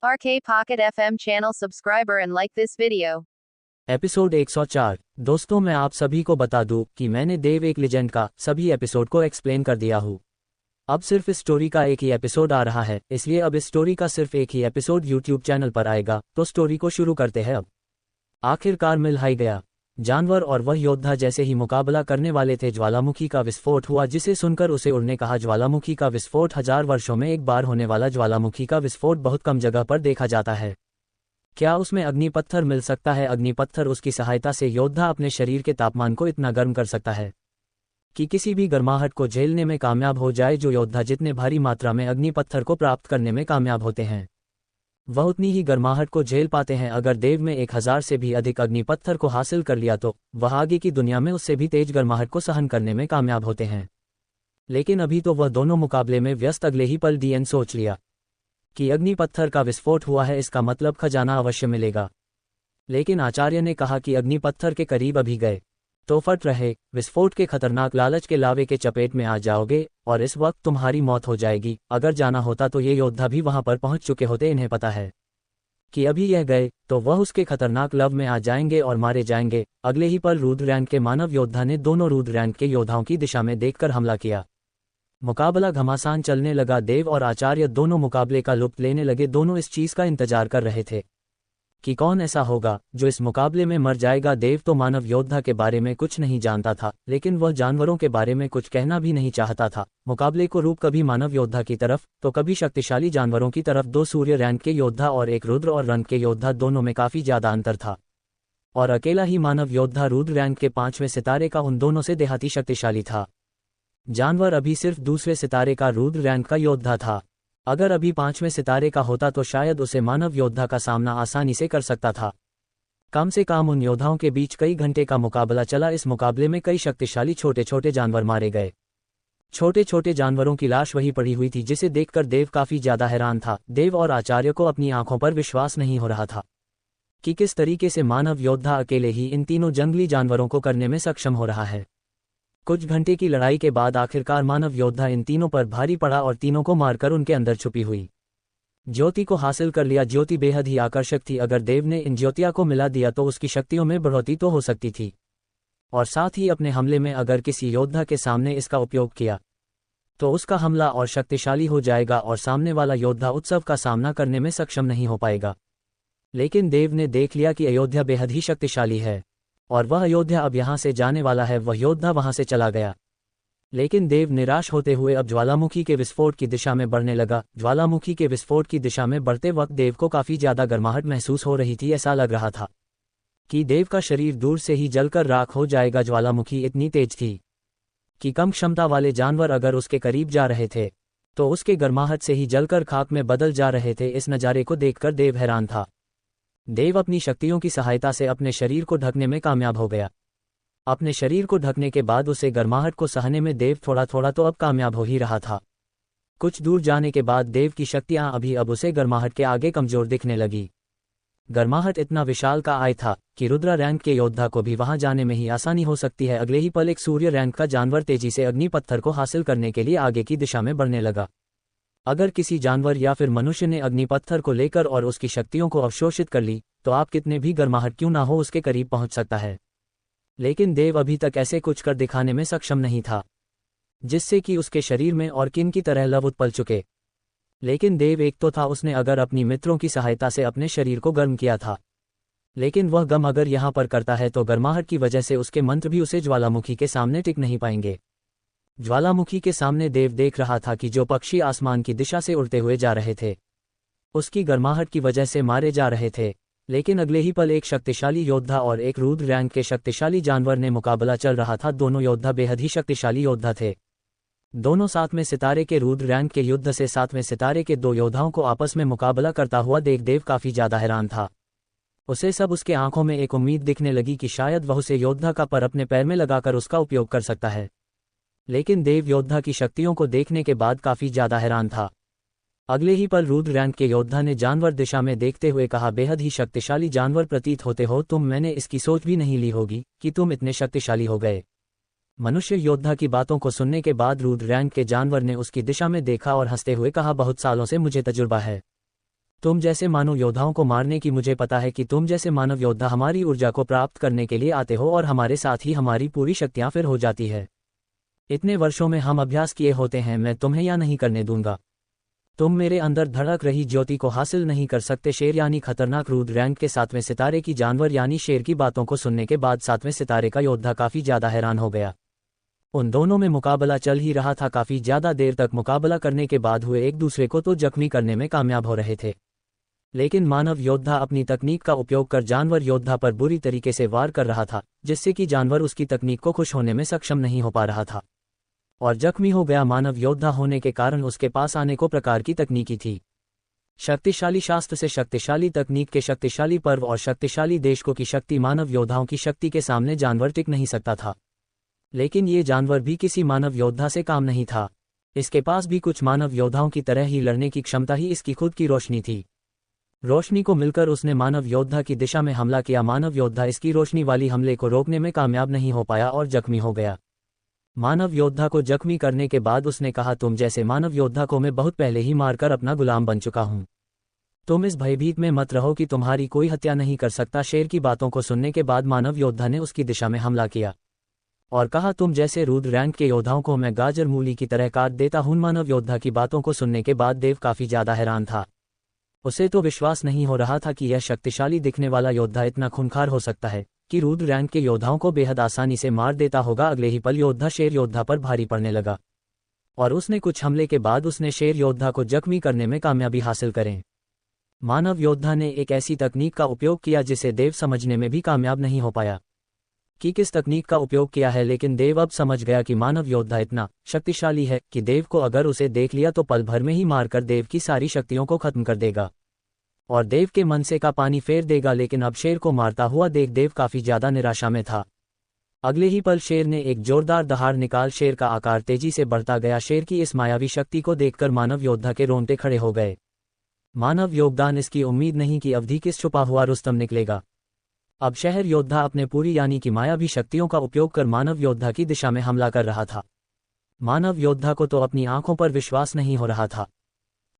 RK Pocket FM channel subscriber and like this video. Episode 104। दोस्तों, मैं आप सभी को बता दूं कि मैंने देव एक लेजेंड का सभी एपिसोड को एक्सप्लेन कर दिया हूं। अब सिर्फ इस स्टोरी का एक ही एपिसोड आ रहा है, इसलिए अब इस स्टोरी का सिर्फ एक ही एपिसोड यूट्यूब चैनल पर आएगा। तो स्टोरी को शुरू करते हैं। अब आखिरकार मिल ही गया। जानवर और वह योद्धा जैसे ही मुकाबला करने वाले थे, ज्वालामुखी का विस्फोट हुआ, जिसे सुनकर उसे उड़ने कहा। ज्वालामुखी का विस्फोट 1000 वर्षों में एक बार होने वाला ज्वालामुखी का विस्फोट बहुत कम जगह पर देखा जाता है। क्या उसमें अग्नि पत्थर मिल सकता है? अग्नि पत्थर, उसकी सहायता से योद्धा अपने शरीर के तापमान को इतना गर्म कर सकता है कि किसी भी गर्माहट को झेलने में कामयाब हो जाए। जो योद्धा जितने भारी मात्रा में अग्नि पत्थर को प्राप्त करने में कामयाब होते हैं, वह उतनी ही गर्माहट को झेल पाते हैं। अगर देव में 1000 से भी अधिक अग्नि पत्थर को हासिल कर लिया तो वह आगे की दुनिया में उससे भी तेज गर्माहट को सहन करने में कामयाब होते हैं। लेकिन अभी तो वह दोनों मुकाबले में व्यस्त। अगले ही पल डीएन सोच लिया कि अग्नि पत्थर का विस्फोट हुआ है, इसका मतलब खजाना अवश्य मिलेगा। लेकिन आचार्य ने कहा कि अग्नि पत्थर के करीब अभी गए तो फट रहे। विस्फोट के खतरनाक लालच के लावे के चपेट में आ जाओगे और इस वक्त तुम्हारी मौत हो जाएगी। अगर जाना होता तो ये योद्धा भी वहां पर पहुंच चुके होते। इन्हें पता है कि अभी यह गए तो वह उसके खतरनाक लव में आ जाएंगे और मारे जाएंगे। अगले ही पल रुद्र रैंक के मानव योद्धा ने दोनों रुद्र रैंक के योद्धाओं की दिशा में देखकर हमला किया। मुकाबला घमासान चलने लगा। देव और आचार्य दोनों मुकाबले का लुत्फ लेने लगे। दोनों इस चीज का इंतजार कर रहे थे कि कौन ऐसा होगा जो इस मुकाबले में मर जाएगा। देव तो मानव योद्धा के बारे में कुछ नहीं जानता था, लेकिन वह जानवरों के बारे में कुछ कहना भी नहीं चाहता था। मुकाबले को रूप कभी मानव योद्धा की तरफ तो कभी शक्तिशाली जानवरों की तरफ। 2 सूर्य रैंक के योद्धा और एक रुद्र और रंग के योद्धा, दोनों में काफी ज्यादा अंतर था। और अकेला ही मानव योद्धा रुद्र रैंक के 5वें सितारे का उन दोनों से देहाती शक्तिशाली था। जानवर अभी सिर्फ दूसरे सितारे का रुद्र रैंक का योद्धा था। अगर अभी 5वें सितारे का होता तो शायद उसे मानव योद्धा का सामना आसानी से कर सकता था। कम से कम उन योद्धाओं के बीच कई घंटे का मुकाबला चला। इस मुकाबले में कई शक्तिशाली छोटे छोटे जानवर मारे गए। छोटे छोटे जानवरों की लाश वहीं पड़ी हुई थी, जिसे देखकर देव काफी ज्यादा हैरान था। देव और आचार्य को अपनी आंखों पर विश्वास नहीं हो रहा था कि किस तरीके से मानव योद्धा अकेले ही इन तीनों जंगली जानवरों को करने में सक्षम हो रहा है। कुछ घंटे की लड़ाई के बाद आखिरकार मानव योद्धा इन तीनों पर भारी पड़ा और तीनों को मारकर उनके अंदर छुपी हुई ज्योति को हासिल कर लिया। ज्योति बेहद ही आकर्षक थी। अगर देव ने इन ज्योतिया को मिला दिया तो उसकी शक्तियों में बढ़ोतरी तो हो सकती थी, और साथ ही अपने हमले में अगर किसी योद्धा के सामने इसका उपयोग किया तो उसका हमला और शक्तिशाली हो जाएगा और सामने वाला योद्धा उत्सव का सामना करने में सक्षम नहीं हो पाएगा। लेकिन देव ने देख लिया कि अयोध्या बेहद ही शक्तिशाली है और वह अयोध्या अब यहां से जाने वाला है। वह योद्धा वहां से चला गया। लेकिन देव निराश होते हुए अब ज्वालामुखी के विस्फोट की दिशा में बढ़ने लगा। ज्वालामुखी के विस्फोट की दिशा में बढ़ते वक्त देव को काफी ज्यादा गर्माहट महसूस हो रही थी। ऐसा लग रहा था कि देव का शरीर दूर से ही जलकर राख हो जाएगा। ज्वालामुखी इतनी तेज थी कि कम क्षमता वाले जानवर अगर उसके करीब जा रहे थे तो उसके गर्माहट से ही जलकर खाक में बदल जा रहे थे। इस नज़ारे को देखकर देव हैरान था। देव अपनी शक्तियों की सहायता से अपने शरीर को ढकने में कामयाब हो गया। अपने शरीर को ढकने के बाद उसे गर्माहट को सहने में देव थोड़ा थोड़ा तो अब कामयाब हो ही रहा था। कुछ दूर जाने के बाद देव की शक्तियां अब उसे गर्माहट के आगे कमजोर दिखने लगी। गर्माहट इतना विशाल का आय था कि रुद्र रैंक के योद्धा को भी वहां जाने में ही आसानी हो सकती है। अगले ही पल एक सूर्य रैंक का जानवर तेजी से अग्नि पत्थर को हासिल करने के लिए आगे की दिशा में बढ़ने लगा। अगर किसी जानवर या फिर मनुष्य ने अग्नि पत्थर को लेकर और उसकी शक्तियों को अवशोषित कर ली तो आप कितने भी गर्माहट क्यों ना हो उसके करीब पहुंच सकता है। लेकिन देव अभी तक ऐसे कुछ कर दिखाने में सक्षम नहीं था जिससे कि उसके शरीर में और किन की तरह लव उत्पल चुके। लेकिन देव एक तो था, उसने अगर अपनी मित्रों की सहायता से अपने शरीर को गर्म किया था, लेकिन वह गम अगर यहाँ पर करता है तो गर्माहट की वजह से उसके मंत्र भी उसे ज्वालामुखी के सामने टिक नहीं पाएंगे। ज्वालामुखी के सामने देव देख रहा था कि जो पक्षी आसमान की दिशा से उड़ते हुए जा रहे थे उसकी गर्माहट की वजह से मारे जा रहे थे। लेकिन अगले ही पल एक शक्तिशाली योद्धा और एक रुद्र रैंक के शक्तिशाली जानवर ने मुकाबला चल रहा था। दोनों योद्धा बेहद ही शक्तिशाली योद्धा थे। दोनों 7वें सितारे के रुद्र रैंक के युद्ध से 7वें सितारे के 2 योद्धाओं को आपस में मुकाबला करता हुआ देख देव काफी ज्यादा हैरान था। उसे सब उसके आंखों में एक उम्मीद दिखने लगी कि शायद वह उसे योद्धा का पर अपने पैर में लगाकर उसका उपयोग कर सकता है। लेकिन देव योद्धा की शक्तियों को देखने के बाद काफी ज्यादा हैरान था। अगले ही पल रुद्र रैंक के योद्धा ने जानवर दिशा में देखते हुए कहा, बेहद ही शक्तिशाली जानवर प्रतीत होते हो तुम। मैंने इसकी सोच भी नहीं ली होगी कि तुम इतने शक्तिशाली हो गए। मनुष्य योद्धा की बातों को सुनने के बाद रुद्र रैंक के जानवर ने उसकी दिशा में देखा और हंसते हुए कहा, बहुत सालों से मुझे तजुर्बा है। तुम जैसे मानव योद्धाओं को मारने की मुझे पता है कि तुम जैसे मानव योद्धा हमारी ऊर्जा को प्राप्त करने के लिए आते हो और हमारे साथ ही हमारी पूरी शक्तियां फिर हो जाती है। इतने वर्षों में हम अभ्यास किए होते हैं, मैं तुम्हें या नहीं करने दूंगा। तुम मेरे अंदर धड़क रही ज्योति को हासिल नहीं कर सकते। शेर यानी खतरनाक रुद्र रैंक के 7वें सितारे की जानवर यानी शेर की बातों को सुनने के बाद 7वें सितारे का योद्धा काफी ज्यादा हैरान हो गया। उन दोनों में मुकाबला चल ही रहा था। काफी ज्यादा देर तक मुकाबला करने के बाद हुए एक दूसरे को तो जख्मी करने में कामयाब हो रहे थे, लेकिन मानव योद्धा अपनी तकनीक का उपयोग कर जानवर योद्धा पर बुरी तरीके से वार कर रहा था, जिससे कि जानवर उसकी तकनीक को खुश होने में सक्षम नहीं हो पा रहा था और जख्मी हो गया। मानव योद्धा होने के कारण उसके पास आने को प्रकार की तकनीकी थी। शक्तिशाली शास्त्र से शक्तिशाली तकनीक के शक्तिशाली पर्व और शक्तिशाली देशकों की शक्ति। मानव योद्धाओं की शक्ति के सामने जानवर टिक नहीं सकता था, लेकिन ये जानवर भी किसी मानव योद्धा से काम नहीं था। इसके पास भी कुछ मानव योद्धाओं की तरह ही लड़ने की क्षमता ही इसकी खुद की रोशनी थी। रोशनी को मिलकर उसने मानव योद्धा की दिशा में हमला किया। मानव योद्धा इसकी रोशनी वाली हमले को रोकने में कामयाब नहीं हो पाया और जख्मी हो गया। मानव योद्धा को जख्मी करने के बाद उसने कहा, तुम जैसे मानव योद्धा को मैं बहुत पहले ही मारकर अपना गुलाम बन चुका हूं। तुम इस भयभीत में मत रहो कि तुम्हारी कोई हत्या नहीं कर सकता। शेर की बातों को सुनने के बाद मानव योद्धा ने उसकी दिशा में हमला किया और कहा, तुम जैसे रुद्र रैंक के योद्धाओं को मैं गाजर मूली की तरह काट देता हूं। मानव योद्धा की बातों को सुनने के बाद देव काफी ज्यादा हैरान था। उसे तो विश्वास नहीं हो रहा था कि यह शक्तिशाली दिखने वाला योद्धा इतना खूंखार हो सकता है कि रुद्र रैंक के योद्धाओं को बेहद आसानी से मार देता होगा। अगले ही पल योद्धा शेर योद्धा पर भारी पड़ने लगा और उसने कुछ हमले के बाद उसने शेर योद्धा को जख्मी करने में कामयाबी हासिल करें। मानव योद्धा ने एक ऐसी तकनीक का उपयोग किया जिसे देव समझने में भी कामयाब नहीं हो पाया कि किस तकनीक का उपयोग किया है, लेकिन देव अब समझ गया कि मानव योद्धा इतना शक्तिशाली है कि देव को अगर उसे देख लिया तो पल भर में ही मारकर देव की सारी शक्तियों को खत्म कर देगा और देव के मन से का पानी फेर देगा। लेकिन अब शेर को मारता हुआ देख देव काफी ज्यादा निराशा में था। अगले ही पल शेर ने एक जोरदार दहाड़ निकाल शेर का आकार तेजी से बढ़ता गया। शेर की इस मायावी शक्ति को देखकर मानव योद्धा के रोंगटे खड़े हो गए। मानव योगदान इसकी उम्मीद नहीं कि अवधि किस छुपा हुआ रुस्तम निकलेगा। अब शहर योद्धा अपने पूरी यानी कि मायावी शक्तियों का उपयोग कर मानव योद्धा की दिशा में हमला कर रहा था। मानव योद्धा को तो अपनी आंखों पर विश्वास नहीं हो रहा था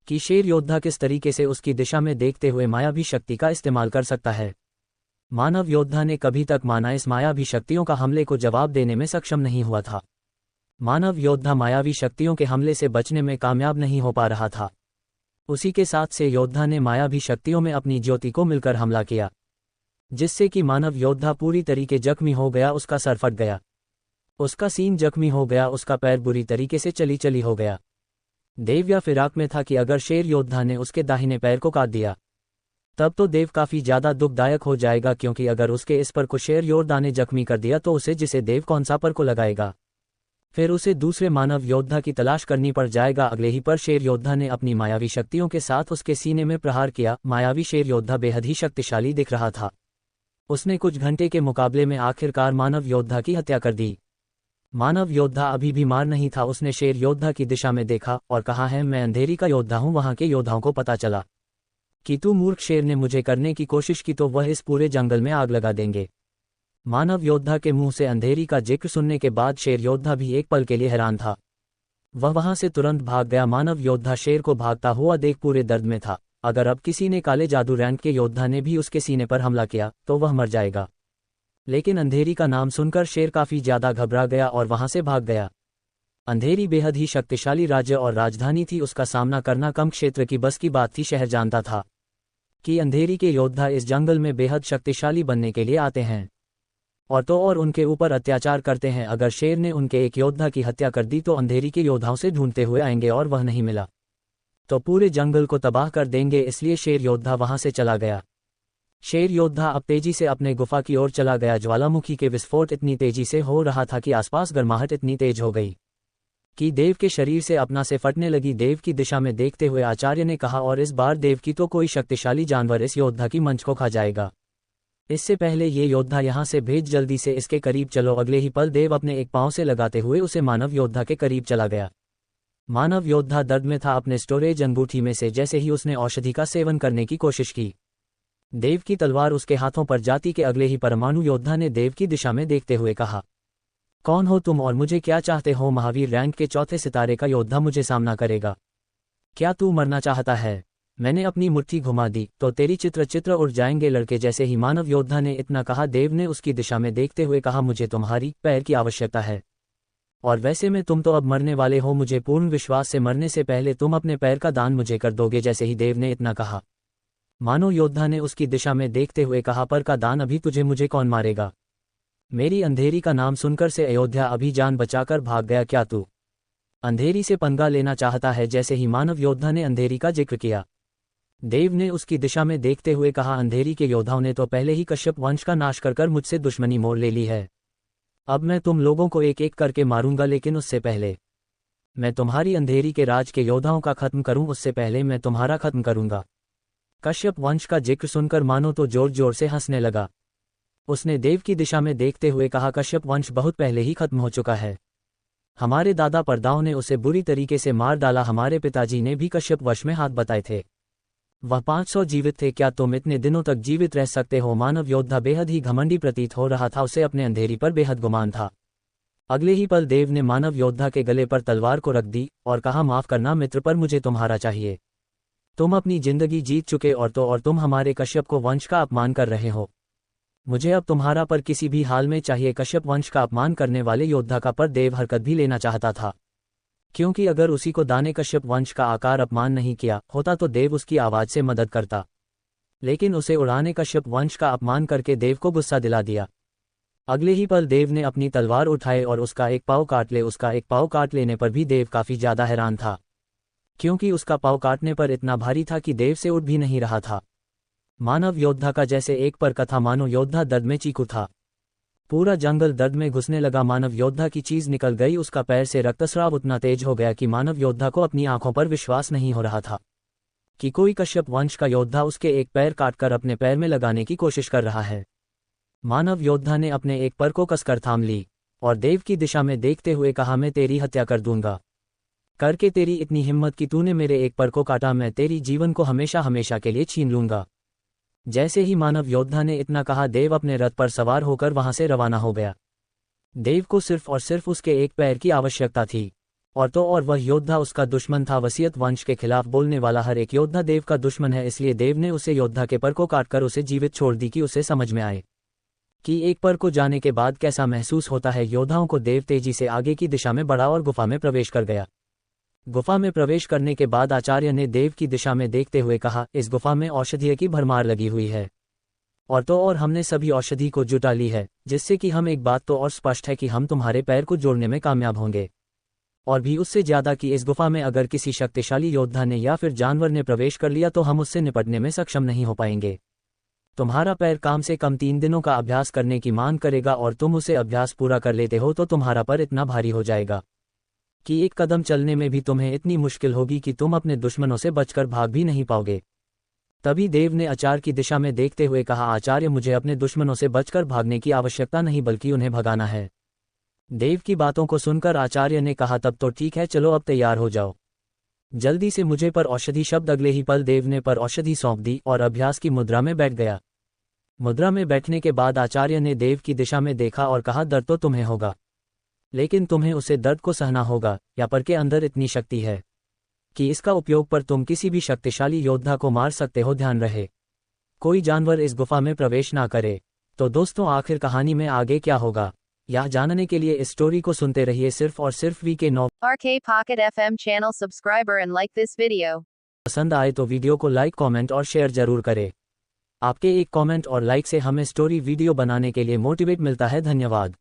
कि शेर योद्धा किस तरीके से उसकी दिशा में देखते हुए मायावी शक्ति का इस्तेमाल कर सकता है। मानव योद्धा ने कभी तक माना इस मायावी शक्तियों का हमले को जवाब देने में सक्षम नहीं हुआ था। मानव योद्धा मायावी शक्तियों के हमले से बचने में कामयाब नहीं हो पा रहा था। उसी के साथ से योद्धा ने मायावी शक्तियों में अपनी ज्योति को मिलकर हमला किया, जिससे कि मानव योद्धा पूरी तरीके जख्मी हो गया। उसका सर फट गया, उसका सीन जख्मी हो गया, उसका पैर बुरी तरीके से चली चली हो गया। देव या फिराक में था कि अगर शेर योद्धा ने उसके दाहिने पैर को काट दिया तब तो देव काफी ज्यादा दुखदायक हो जाएगा, क्योंकि अगर उसके इस पर को शेर योद्धा ने जख्मी कर दिया तो उसे जिसे देव कौन सा पर को लगाएगा, फिर उसे दूसरे मानव योद्धा की तलाश करनी पड़ जाएगा। अगले ही पर शेर योद्धा ने अपनी मायावी शक्तियों के साथ उसके सीने में प्रहार किया। मायावी शेर योद्धा बेहद ही शक्तिशाली दिख रहा था। उसने कुछ घंटे के मुकाबले में आखिरकार मानव योद्धा की हत्या कर दी। मानव योद्धा अभी भी मार नहीं था। उसने शेर योद्धा की दिशा में देखा और कहा है, मैं अंधेरी का योद्धा हूं। वहां के योद्धाओं को पता चला कि तू मूर्ख शेर ने मुझे करने की कोशिश की तो वह इस पूरे जंगल में आग लगा देंगे। मानव योद्धा के मुंह से अंधेरी का जिक्र सुनने के बाद शेर योद्धा भी एक पल के लिए हैरान था। वह वहां से तुरंत भाग गया। मानव योद्धा शेर को भागता हुआ देख पूरे दर्द में था। अगर अब किसी ने काले जादू रैंक के योद्धा ने भी उसके सीने पर हमला किया तो वह मर जाएगा। लेकिन अंधेरी का नाम सुनकर शेर काफी ज्यादा घबरा गया और वहां से भाग गया। अंधेरी बेहद ही शक्तिशाली राज्य और राजधानी थी। उसका सामना करना कम क्षेत्र की बस की बात थी। शहर जानता था कि अंधेरी के योद्धा इस जंगल में बेहद शक्तिशाली बनने के लिए आते हैं और उनके ऊपर अत्याचार करते हैं। अगर शेर ने उनके एक योद्धा की हत्या कर दी तो अंधेरी के योद्धाओं से ढूंढते हुए आएंगे और वह नहीं मिला तो पूरे जंगल को तबाह कर देंगे। इसलिए शेर योद्धा वहां से चला गया। शेर योद्धा अब तेजी से अपने गुफा की ओर चला गया। ज्वालामुखी के विस्फोट इतनी तेजी से हो रहा था कि आसपास गर्माहट इतनी तेज हो गई कि देव के शरीर से अपना से फटने लगी। देव की दिशा में देखते हुए आचार्य ने कहा, और इस बार देव की तो कोई शक्तिशाली जानवर इस योद्धा की मंच को खा जाएगा। इससे पहले ये योद्धा यहाँ से भेज, जल्दी से इसके करीब चलो। अगले ही पल देव अपने एक पांव से लगाते हुए उसे मानव योद्धा के करीब चला गया। मानव योद्धा दर्द में था। अपने स्टोरेज अंगूठी में से जैसे ही उसने औषधि का सेवन करने की कोशिश की, देव की तलवार उसके हाथों पर जाती के अगले ही परमाणु योद्धा ने देव की दिशा में देखते हुए कहा, कौन हो तुम और मुझे क्या चाहते हो? महावीर रैंक के चौथे सितारे का योद्धा मुझे सामना करेगा। क्या तू मरना चाहता है? मैंने अपनी मुट्ठी घुमा दी तो तेरी चित्र उड़ जाएंगे लड़के। जैसे ही मानव योद्धा ने इतना कहा, देव ने उसकी दिशा में देखते हुए कहा, मुझे तुम्हारी पैर की आवश्यकता है। और वैसे में तुम तो अब मरने वाले हो, मुझे पूर्ण विश्वास से मरने से पहले तुम अपने पैर का दान मुझे कर दोगे। जैसे ही देव ने इतना कहा, मानव योद्धा ने उसकी दिशा में देखते हुए कहा, पर का दान अभी तुझे मुझे कौन मारेगा? मेरी अंधेरी का नाम सुनकर से अयोध्या अभी जान बचाकर भाग गया। क्या तू अंधेरी से पंगा लेना चाहता है? जैसे ही मानव योद्धा ने अंधेरी का जिक्र किया, देव ने उसकी दिशा में देखते हुए कहा, अंधेरी के योद्धाओं ने तो पहले ही कश्यप वंश का नाश कर मुझसे दुश्मनी मोल ले ली है। अब मैं तुम लोगों को एक एक करके मारूंगा, लेकिन उससे पहले मैं तुम्हारी अंधेरी के राज के योद्धाओं का खत्म करूं, उससे पहले मैं तुम्हारा खत्म करूंगा। कश्यप वंश का जिक्र सुनकर मानो तो जोर जोर से हंसने लगा। उसने देव की दिशा में देखते हुए कहा, कश्यप वंश बहुत पहले ही खत्म हो चुका है। हमारे दादा परदाओं ने उसे बुरी तरीके से मार डाला। हमारे पिताजी ने भी कश्यप वंश में हाथ बताए थे। वह 500 जीवित थे। क्या तुम इतने दिनों तक जीवित रह सकते हो? मानव योद्धा बेहद ही घमंडी प्रतीत हो रहा था। उसे अपने अंधेरी पर बेहद गुमान था। अगले ही पल देव ने मानव योद्धा के गले पर तलवार को रख दी और कहा, माफ करना मित्र, पर मुझे तुम्हारा चाहिए। तुम अपनी जिंदगी जीत चुके और तुम हमारे कश्यप को वंश का अपमान कर रहे हो। मुझे अब तुम्हारा पर किसी भी हाल में चाहिए। कश्यप वंश का अपमान करने वाले योद्धा का पर देव हरकत भी लेना चाहता था, क्योंकि अगर उसी को दाने कश्यप वंश का आकार अपमान नहीं किया होता तो देव उसकी आवाज से मदद करता, लेकिन उसे उड़ाने कश्यप वंश का अपमान करके देव को गुस्सा दिला दिया। अगले ही पल देव ने अपनी तलवार उठाए और उसका एक पाँव काट ले। उसका एक पाँव काट लेने पर भी देव काफी ज्यादा हैरान था, क्योंकि उसका पाँव काटने पर इतना भारी था कि देव से उठ भी नहीं रहा था। मानव योद्धा का जैसे एक पर कथा, मानो योद्धा दर्द में चीखू था। पूरा जंगल दर्द में घुसने लगा। मानव योद्धा की चीज निकल गई। उसका पैर से रक्तस्राव उतना तेज हो गया कि मानव योद्धा को अपनी आंखों पर विश्वास नहीं हो रहा था कि कोई कश्यप वंश का योद्धा उसके एक पैर काटकर अपने पैर में लगाने की कोशिश कर रहा है। मानव योद्धा ने अपने एक पर को कसकर थाम ली और देव की दिशा में देखते हुए कहा, मैं तेरी हत्या कर दूंगा। करके तेरी इतनी हिम्मत कि तूने मेरे एक पर को काटा, मैं तेरी जीवन को हमेशा हमेशा के लिए छीन लूंगा। जैसे ही मानव योद्धा ने इतना कहा, देव अपने रथ पर सवार होकर वहां से रवाना हो गया। देव को सिर्फ और सिर्फ उसके एक पैर की आवश्यकता थी, और वह योद्धा उसका दुश्मन था। वसीयत वंश के खिलाफ बोलने वाला हर एक योद्धा देव का दुश्मन है, इसलिए देव ने उसे योद्धा के पर को काटकर उसे जीवित छोड़ दी कि उसे समझ में आए कि एक पर को जाने के बाद कैसा महसूस होता है। योद्धाओं को देव तेजी से आगे की दिशा में बढ़ा और गुफा में प्रवेश कर गया। गुफा में प्रवेश करने के बाद आचार्य ने देव की दिशा में देखते हुए कहा, इस गुफा में औषधि की भरमार लगी हुई है, और हमने सभी औषधि को जुटा ली है, जिससे कि हम एक बात तो और स्पष्ट है कि हम तुम्हारे पैर को जोड़ने में कामयाब होंगे। और भी उससे ज्यादा कि इस गुफा में अगर किसी शक्तिशाली योद्धा ने या फिर जानवर ने प्रवेश कर लिया तो हम उससे निपटने में सक्षम नहीं हो पाएंगे। तुम्हारा पैर कम से कम 3 दिनों का अभ्यास करने की मांग करेगा, और तुम उसे अभ्यास पूरा कर लेते हो तो तुम्हारा पैर इतना भारी हो जाएगा कि एक कदम चलने में भी तुम्हें इतनी मुश्किल होगी कि तुम अपने दुश्मनों से बचकर भाग भी नहीं पाओगे। तभी देव ने आचार्य की दिशा में देखते हुए कहा, आचार्य, मुझे अपने दुश्मनों से बचकर भागने की आवश्यकता नहीं, बल्कि उन्हें भगाना है। देव की बातों को सुनकर आचार्य ने कहा, तब तो ठीक है, चलो अब तैयार हो जाओ, जल्दी से मुझे पर औषधि शब्द। अगले ही पल देव ने पर औषधि सौंप दी और अभ्यास की मुद्रा में बैठ गया। मुद्रा में बैठने के बाद आचार्य ने देव की दिशा में देखा और कहा, दर्द तो तुम्हें होगा, लेकिन तुम्हें उसे दर्द को सहना होगा। या पर के अंदर इतनी शक्ति है कि इसका उपयोग पर तुम किसी भी शक्तिशाली योद्धा को मार सकते हो। ध्यान रहे, कोई जानवर इस गुफा में प्रवेश ना करे। तो दोस्तों, आखिर कहानी में आगे क्या होगा, यह जानने के लिए इस स्टोरी को सुनते रहिए सिर्फ और सिर्फ VK 9 RK Pocket FM channel subscriber and like this video. पसंद आए तो वीडियो को लाइक, कमेंट और शेयर जरूर करें। आपके एक कमेंट और लाइक से हमें स्टोरी वीडियो बनाने के लिए मोटिवेट मिलता है। धन्यवाद।